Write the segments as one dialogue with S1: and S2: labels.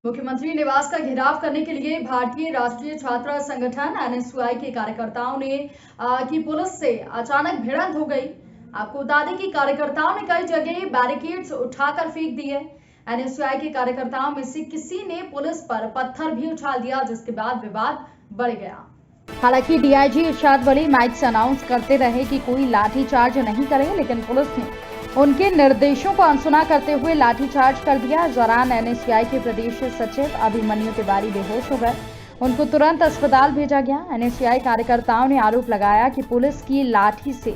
S1: मुख्यमंत्री निवास का घेराव करने के लिए भारतीय राष्ट्रीय छात्र संगठन एनएसयूआई के कार्यकर्ताओं ने की पुलिस से अचानक भिड़ंत हो गई। आपको बता दें कि कार्यकर्ताओं ने कई जगह बैरिकेड्स उठाकर फेंक दिए। एनएसयूआई के कार्यकर्ताओं में से किसी ने पुलिस पर पत्थर भी उछाल दिया, जिसके बाद विवाद बढ़ गया। हालांकि डीआईजी इरशाद वली माइक से अनाउंस करते रहे कि कोई लाठीचार्ज नहीं करे, लेकिन पुलिस ने उनके निर्देशों को अनसुना करते हुए लाठीचार्ज कर दिया। इस दौरान एनएसयूआई के प्रदेश सचिव अभिमन्यु तिवारी बेहोश हो गए। उनको तुरंत अस्पताल भेजा गया। एनएसयूआई कार्यकर्ताओं ने आरोप लगाया कि पुलिस की लाठी से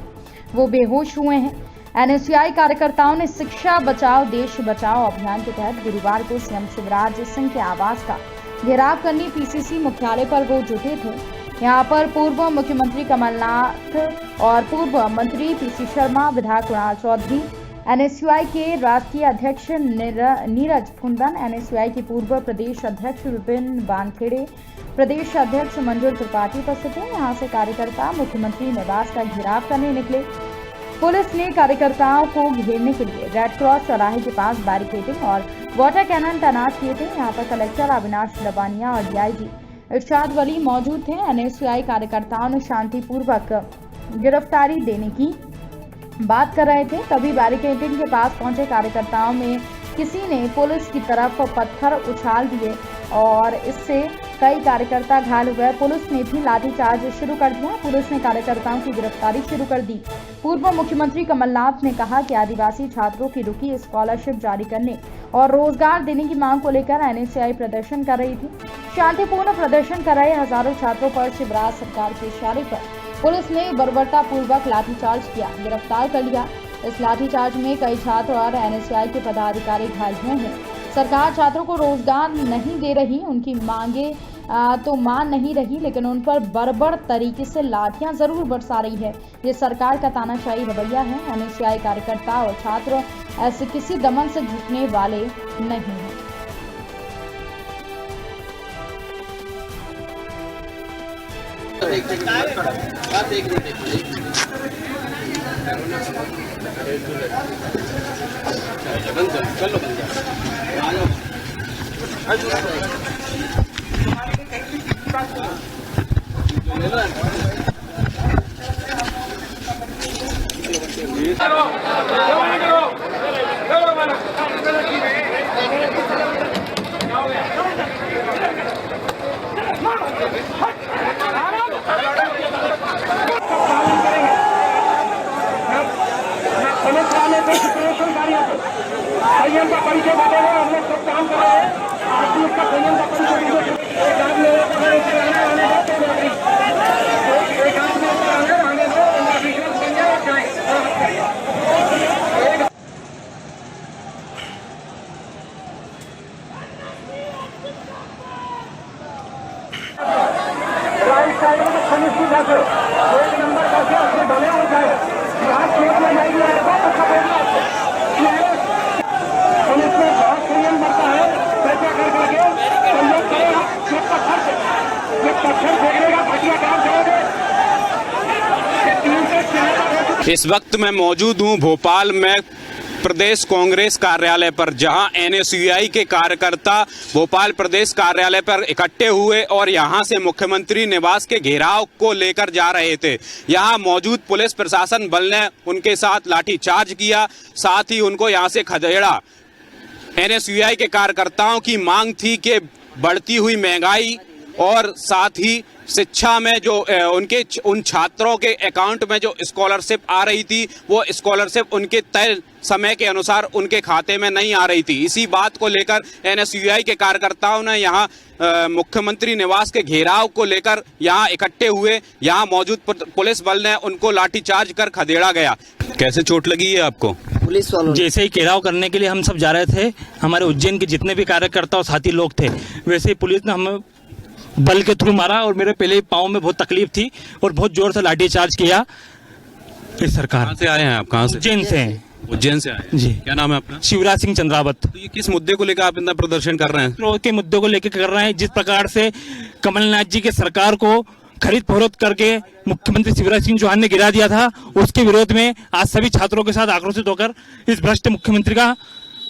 S1: वो बेहोश हुए हैं। एनएसयूआई कार्यकर्ताओं ने शिक्षा बचाओ देश बचाओ अभियान के तहत गुरुवार को सीएम शिवराज सिंह के आवास का घेराव करने पीसीसी मुख्यालय पर वो जुटे थे। यहाँ पर पूर्व मुख्यमंत्री कमलनाथ और पूर्व मंत्री पीसी शर्मा, विधायक कुणाल चौधरी, एनएसयूआई के राष्ट्रीय अध्यक्ष नीरज फुंदन, एनएसयूआई के पूर्व प्रदेश अध्यक्ष विपिन वानखेड़े, प्रदेश अध्यक्ष मंजुल त्रिपाठी उपस्थित थे। यहाँ से कार्यकर्ता मुख्यमंत्री निवास का घेराव करने निकले। पुलिस ने कार्यकर्ताओं को घेरने के लिए रेड क्रॉस चौराहे के पास बैरिकेडिंग और वाटर कैनन तैनात किए थे। यहाँ पर कलेक्टर अविनाश लवानिया और डीआईजी इरशाद वली मौजूद थे। एनएसयूआई कार्यकर्ताओं ने शांतिपूर्वक गिरफ्तारी देने की बात कर रहे थे, तभी बैरिकेडिंग के पास पहुंचे कार्यकर्ताओं में किसी ने पुलिस की तरफ पत्थर उछाल दिए और इससे कई कार्यकर्ता घायल हुए। पुलिस ने भी लाठीचार्ज शुरू कर दिया। पुलिस ने कार्यकर्ताओं की गिरफ्तारी शुरू कर दी। पूर्व मुख्यमंत्री कमलनाथ ने कहा कि आदिवासी छात्रों की रुकी स्कॉलरशिप जारी करने और रोजगार देने की मांग को लेकर एनएसयूआई प्रदर्शन कर रही थी। शांतिपूर्ण प्रदर्शन कर रहे हजारों छात्रों पर शिवराज सरकार के इशारे पर पुलिस ने बर्बरतापूर्वक लाठीचार्ज किया, गिरफ्तार कर लिया। इस लाठीचार्ज में कई छात्र और एनएसयूआई के पदाधिकारी घायल हुए हैं। सरकार छात्रों को रोजगार नहीं दे रही, उनकी मांगे तो मान नहीं रही, लेकिन उन पर बर्बर तरीके से लाठियां जरूर बरसा रही है। ये सरकार का तानाशाही रवैया है। एनएसयूआई कार्यकर्ता और छात्र ऐसे किसी दमन से झुकने वाले नहीं हैं।
S2: संयम का परिचय देते हुए हम लोग सब काम कर रहे हैं। आज भी उसका संयम का परिचय राइट साइड में सुनिश्चित है एक नंबर करके उसमें भले हो जाए। यहाँ खेत में नहीं आएगा तो सब पुलिस में बहुत संयम बढ़ता है। पैसा कर करके संयम करेगा। ये पत्थर फेंकने का घटिया काम करोगे।
S3: इस वक्त मैं मौजूद हूं भोपाल में प्रदेश कांग्रेस कार्यालय पर, जहां एनएसयूआई के कार्यकर्ता भोपाल प्रदेश कार्यालय पर इकट्ठे हुए और यहां से मुख्यमंत्री निवास के घेराव को लेकर जा रहे थे। यहां मौजूद पुलिस प्रशासन बल ने उनके साथ लाठीचार्ज किया, साथ ही उनको यहां से खदेड़ा। एनएसयूआई के कार्यकर्ताओं की मांग थी कि बढ़ती हुई महंगाई और साथ ही शिक्षा में जो उन छात्रों के अकाउंट में जो स्कॉलरशिप आ रही थी, वो स्कॉलरशिप उनके तय समय के अनुसार उनके खाते में नहीं आ रही थी। इसी बात को लेकर एनएसयूआई के कार्यकर्ताओं ने यहाँ मुख्यमंत्री निवास के घेराव को लेकर यहाँ इकट्ठे हुए। यहाँ मौजूद पुलिस बल ने उनको लाठीचार्ज कर खदेड़ा गया। कैसे चोट लगी है आपको?
S4: पुलिस वालों
S5: जैसे ही घेराव करने के लिए हम सब जा रहे थे, हमारे उज्जैन के जितने भी कार्यकर्ता और साथी लोग थे, वैसे ही पुलिस ने हमें बल के थ्रू मारा और मेरे पहले पाँव में बहुत तकलीफ थी और बहुत जोर से लाठीचार्ज किया। इस सरकार
S3: कहाँ से आए हैं आप? कहाँ से?
S5: उज्जैन से हैं।
S3: उज्जैन से आए
S5: जी।
S3: क्या नाम है आपका?
S5: शिवराज सिंह चंद्रावत।
S3: तो ये किस मुद्दे को लेकर आप इतना प्रदर्शन कर रहे हैं?
S5: के मुद्दों को लेकर कर रहे हैं। जिस प्रकार से कमलनाथ जी के सरकार को खरीद फरोख्त करके मुख्यमंत्री शिवराज सिंह चौहान ने गिरा दिया था, उसके विरोध में आज सभी छात्रों के साथ आक्रोशित होकर इस भ्रष्ट मुख्यमंत्री का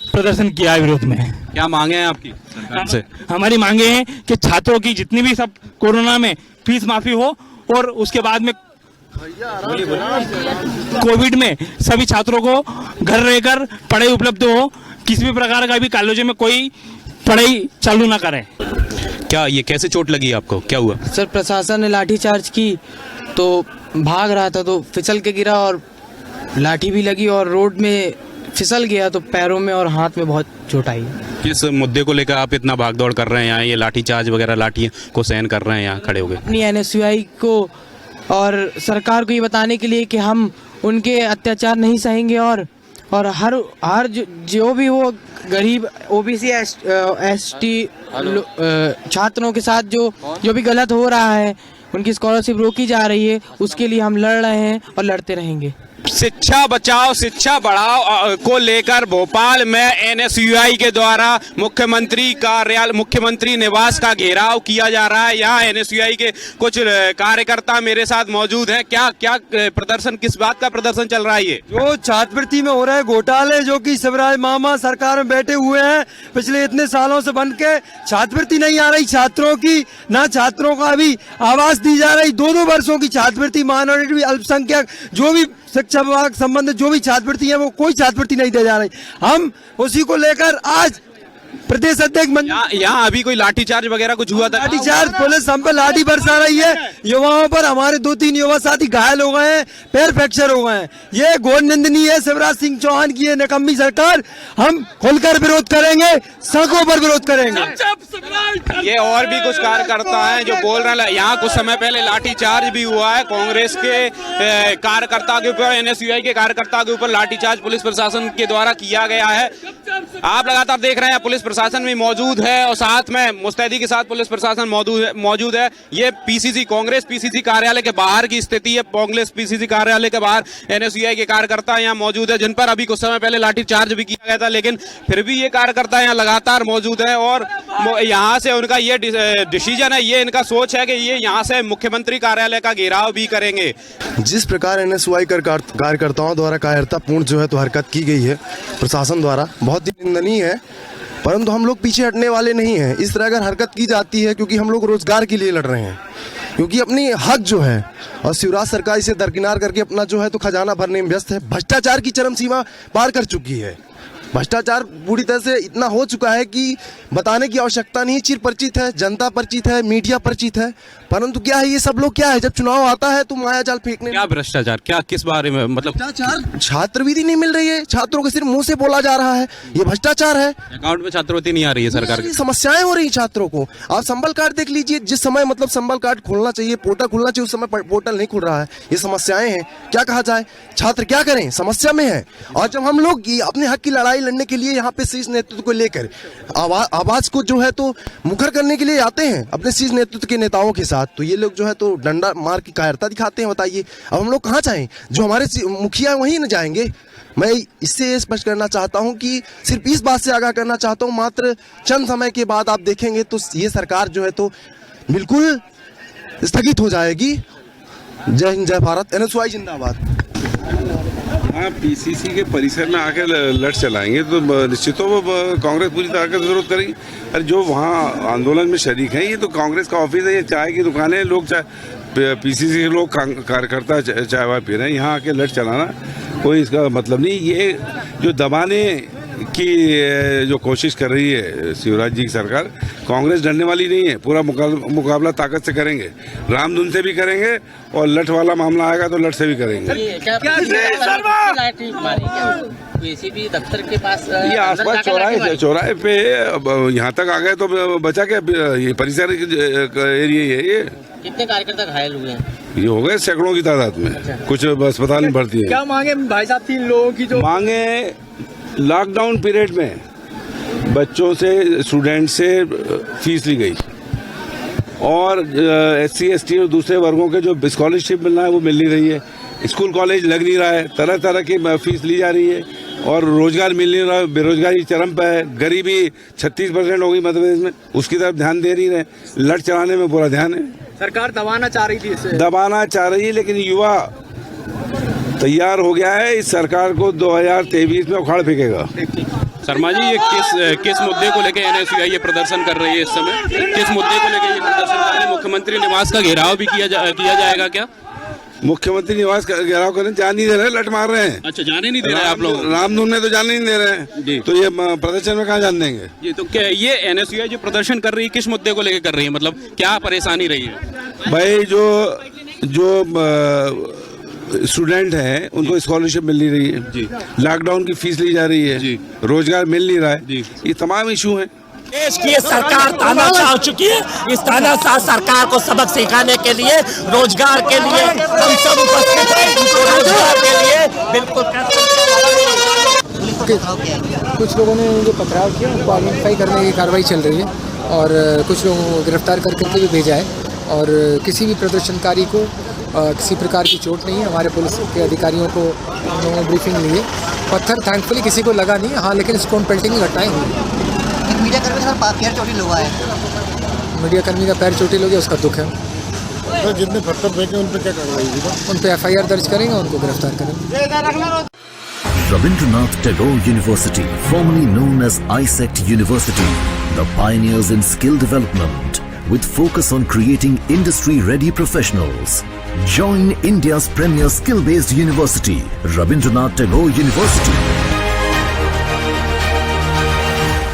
S5: प्रदर्शन किया है। विरोध में
S3: क्या मांगे हैं आपकी सरकार से?
S5: हमारी मांगे हैं कि छात्रों की जितनी भी सब कोरोना में फीस माफी हो और उसके बाद में कोविड में सभी छात्रों को घर रहकर पढ़ाई उपलब्ध हो, किसी भी प्रकार का भी कॉलेजों में कोई पढ़ाई चालू ना करें।
S3: क्या ये कैसे चोट लगी आपको, क्या हुआ?
S4: सर प्रशासन ने लाठीचार्ज की तो भाग रहा था तो फिसल के गिरा और लाठी भी लगी और रोड में फिसल गया तो पैरों में और हाथ में बहुत चोट आई।
S3: किस मुद्दे को लेकर आप इतना भागदौड़ कर रहे हैं यहाँ, ये लाठीचार्ज वगैरह लाठी को सहन कर रहे हैं यहाँ खड़े हो गए?
S4: अपनी NSUI को और सरकार को ये बताने के लिए कि हम उनके अत्याचार नहीं सहेंगे और हर जो भी वो गरीब OBC ST छात्रों के साथ जो भी गलत हो रहा है, उनकी स्कॉलरशिप रोकी जा रही है, उसके लिए हम लड़ रहे हैं और लड़ते रहेंगे।
S3: शिक्षा बचाओ शिक्षा बढ़ाओ को लेकर भोपाल में NSUI के द्वारा मुख्यमंत्री निवास का घेराव किया जा रहा है। यहाँ NSUI के कुछ कार्यकर्ता मेरे साथ मौजूद हैं। क्या प्रदर्शन, किस बात का प्रदर्शन चल रहा है? ये
S6: जो छात्रवृत्ति में हो रहे घोटाले जो कि शिवराज मामा सरकार में बैठे हुए हैं, पिछले इतने सालों से बन के छात्रवृत्ति नहीं आ रही छात्रों की, ना छात्रों का अभी आवास दी जा रही। 2-2 वर्षों की छात्रवृत्ति, माइनॉरिटी, अल्पसंख्यक जो भी शिक्षा विभाग संबंधित जो भी छात्रवृत्ति है वो कोई छात्रवृत्ति नहीं दे जा रही। हम उसी को लेकर आज प्रदेश अध्यक्ष
S3: यहाँ अभी कोई लाठीचार्ज वगैरह कुछ हुआ था?
S6: लाठीचार्ज, पुलिस हम पे लाठी बरसा रही है। युवाओं पर हमारे 2-3 युवा साथी घायल हो गए हैं, पैर फ्रैक्चर हो गए हैं। ये घोर निंदनीय है शिवराज सिंह चौहान की ये निकम्मी सरकार। हम खुलकर विरोध करेंगे, सड़कों पर विरोध करेंगे।
S3: ये और भी कुछ कार्यकर्ता हैं जो बोल रहे हैं। यहाँ कुछ समय पहले लाठीचार्ज भी हुआ है, कांग्रेस के कार्यकर्ता के ऊपर, NSUI के कार्यकर्ता के ऊपर लाठीचार्ज पुलिस प्रशासन के द्वारा किया गया है। आप लगातार देख रहे हैं पुलिस प्रशासन भी मौजूद है और साथ में मुस्तैदी के साथ पुलिस प्रशासन मौजूद है। ये कांग्रेस PCC कार्यालय के बाहर की स्थिति है। कांग्रेस PCC कार्यालय के बाहर NSUI के कार्यकर्ता यहाँ मौजूद है, जिन पर अभी कुछ समय पहले लाठीचार्ज भी किया गया था, लेकिन फिर भी ये कार्यकर्ता यहाँ लगातार मौजूद है और यहाँ से उनका ये डिसीजन है, ये इनका सोच है कि ये यहाँ से मुख्यमंत्री कार्यालय का घेराव भी करेंगे।
S7: जिस प्रकार NSUI कार्यकर्ताओं द्वारा कायरतापूर्ण जो है तो हरकत की गई है प्रशासन द्वारा, बहुत ही निंदनीय है, परंतु हम लोग पीछे हटने वाले नहीं हैं। इस तरह अगर हरकत की जाती है क्योंकि हम लोग रोजगार के लिए लड़ रहे हैं, क्योंकि अपनी हक जो है और शिवराज सरकार इसे दरकिनार करके अपना जो है तो खजाना भरने में व्यस्त है। भ्रष्टाचार की चरम सीमा पार कर चुकी है। भ्रष्टाचार पूरी तरह से इतना हो चुका है कि बताने की आवश्यकता नहीं। चिर परिचित है, जनता परिचित है, मीडिया परिचित है, परंतु क्या है ये सब लोग क्या है, जब चुनाव आता है तो माया जाल फेंकने।
S3: क्या भ्रष्टाचार, क्या किस बारे में, मतलब
S7: भ्रष्टाचार? छात्रवृत्ति नहीं मिल रही है, छात्रों के सिर्फ मुंह से बोला जा रहा है, ये भ्रष्टाचार है।
S3: अकाउंट में छात्रवृत्ति नहीं आ रही है सरकार की,
S7: समस्याएं हो रही छात्रों को। आप संबल कार्ड देख लीजिए, जिस समय मतलब संबल कार्ड खोलना चाहिए, पोर्टल खुलना चाहिए, उस समय पोर्टल नहीं खुल रहा है। ये समस्याएं हैं, क्या कहा जाए, छात्र क्या करें, समस्या में है। और जब हम लोग अपने हक की लड़ाई लड़ने के लिए यहाँ पे शीर्ष नेतृत्व को लेकर आवाज को जो है तो मुखर करने के लिए आते हैं अपने शीर्ष नेतृत्व के नेताओं के साथ, तो ये लोग जो है तो डंडा मार की कायरता दिखाते हैं। बताइए अब हम लोग कहाँ जाएं? जो हमारे मुखिया वहीं न जाएंगे। मैं इससे स्पष्ट करना चाहता हूं कि सिर्फ इस बात से आगाह करना चाहता हूं, मात्र चंद समय के बाद आप देखेंगे तो ये सरकार जो है तो बिल्कुल स्थगित हो जाएगी। जय हिंद, जय भारत, NSUI जिंदाबाद।
S8: हाँ, PCC के परिसर में आकर लड़ चलाएंगे तो निश्चित तो वो कांग्रेस पूरी तरह से विरोध करेगी। अरे जो वहाँ आंदोलन में शरीक हैं ये तो कांग्रेस का ऑफिस है, ये चाय की दुकानें हैं, लोग PCC के लोग कार्यकर्ता चाय वाय पी रहे हैं। यहाँ आके लड़ चलाना कोई इसका मतलब नहीं। ये जो दबाने की जो कोशिश कर रही है शिवराज जी की सरकार, कांग्रेस डरने वाली नहीं है। पूरा मुकाबला ताकत से करेंगे, रामधुन से भी करेंगे और लठ वाला मामला आएगा तो लठ से भी करेंगे।
S4: दफ्तर के पास
S8: ये आसपास चौराहे पे यहाँ तक आ गए तो बचा क्या, ये परिसर एरिया है। ये
S4: कितने कार्यकर्ता घायल हुए हैं?
S8: ये हो गए सैकड़ों की तादाद में, कुछ अस्पताल में भर्ती है।
S6: क्या मांगे भाई साहब 3 लोगों की? जो
S8: मांगे लॉकडाउन पीरियड में बच्चों से, स्टूडेंट से फीस ली गई और SC ST और दूसरे वर्गों के जो स्कॉलरशिप मिलना है वो मिल नहीं रही है। स्कूल कॉलेज लग नहीं रहा है, तरह तरह की फीस ली जा रही है और रोजगार मिल नहीं रहा, बेरोजगारी चरम पर है, गरीबी 36% हो गई मध्य प्रदेश में, उसकी तरफ ध्यान दे नहीं रहे। लड़ चलाने में पूरा ध्यान है।
S9: सरकार दबाना चाह रही थी इसे।
S8: दबाना चाह रही है, लेकिन युवा तैयार हो गया है। इस सरकार को 2023 में उखाड़ फेंकेगा।
S3: शर्मा जी, ये किस मुद्दे को लेकर एनएसयूआई ये प्रदर्शन कर रही है इस समय? किस मुद्दे को लेकर ये प्रदर्शन कर रही है? मुख्यमंत्री निवास का घेराव भी किया जाएगा क्या?
S8: मुख्यमंत्री निवास का घेराव करने जाने नहीं दे रहे, लट मार रहे हैं।
S3: अच्छा, जाने नहीं दे रहे आप लोग?
S8: रामधुन में तो जाने नहीं दे रहे हैं, तो ये प्रदर्शन में कहाँ जाने देंगे?
S3: ये तो क्या ये एनएसयूआई जो प्रदर्शन कर रही है किस मुद्दे को लेकर कर रही है? मतलब क्या परेशानी रही है?
S8: भाई जो स्टूडेंट हैं उनको स्कॉलरशिप मिल नहीं रही है जी, लॉकडाउन की फीस ली जा रही है जी, रोजगार मिल नहीं रहा है जी, ये तमाम इशू हैं।
S10: देश की सरकार तानाशाह हो चुकी है। इस तानाशाह सरकार को सबक सिखाने के लिए, रोजगार के लिए हम सब उपस्थित हैं। उनको रोजगार के लिए बिल्कुल
S11: कुछ लोगों ने जो पथराव किया उनको आइडेंटिफाई करने की कार्रवाई चल रही है और कुछ लोगों को गिरफ्तार करके भी भेजा है और किसी भी प्रदर्शनकारी को किसी प्रकार की चोट नहीं है। हमारे पुलिस के अधिकारियों को हम लोगों ने ब्रीफिंग ली है। पत्थर थैंकफुली किसी को लगा नहीं है, हाँ, लेकिन स्टोन पेल्टिंग की घटनाएं हुई।
S12: मीडिया कर्मी का पैर चोटिल हुआ है।
S11: मीडिया कर्मी का पैर चोटिल हो गया, उसका दुख है।
S2: तो जितने पत्थर फेंके उन पर क्या कार्रवाई होगी?
S11: उन पर FIR दर्ज करेंगे, उनको गिरफ्तार करेंगे।
S13: Rabindranath Tagore University, formerly known as ISECT University, the pioneers in skill development with focus on creating industry-ready professionals. Join India's premier skill-based university, Rabindranath Tagore University.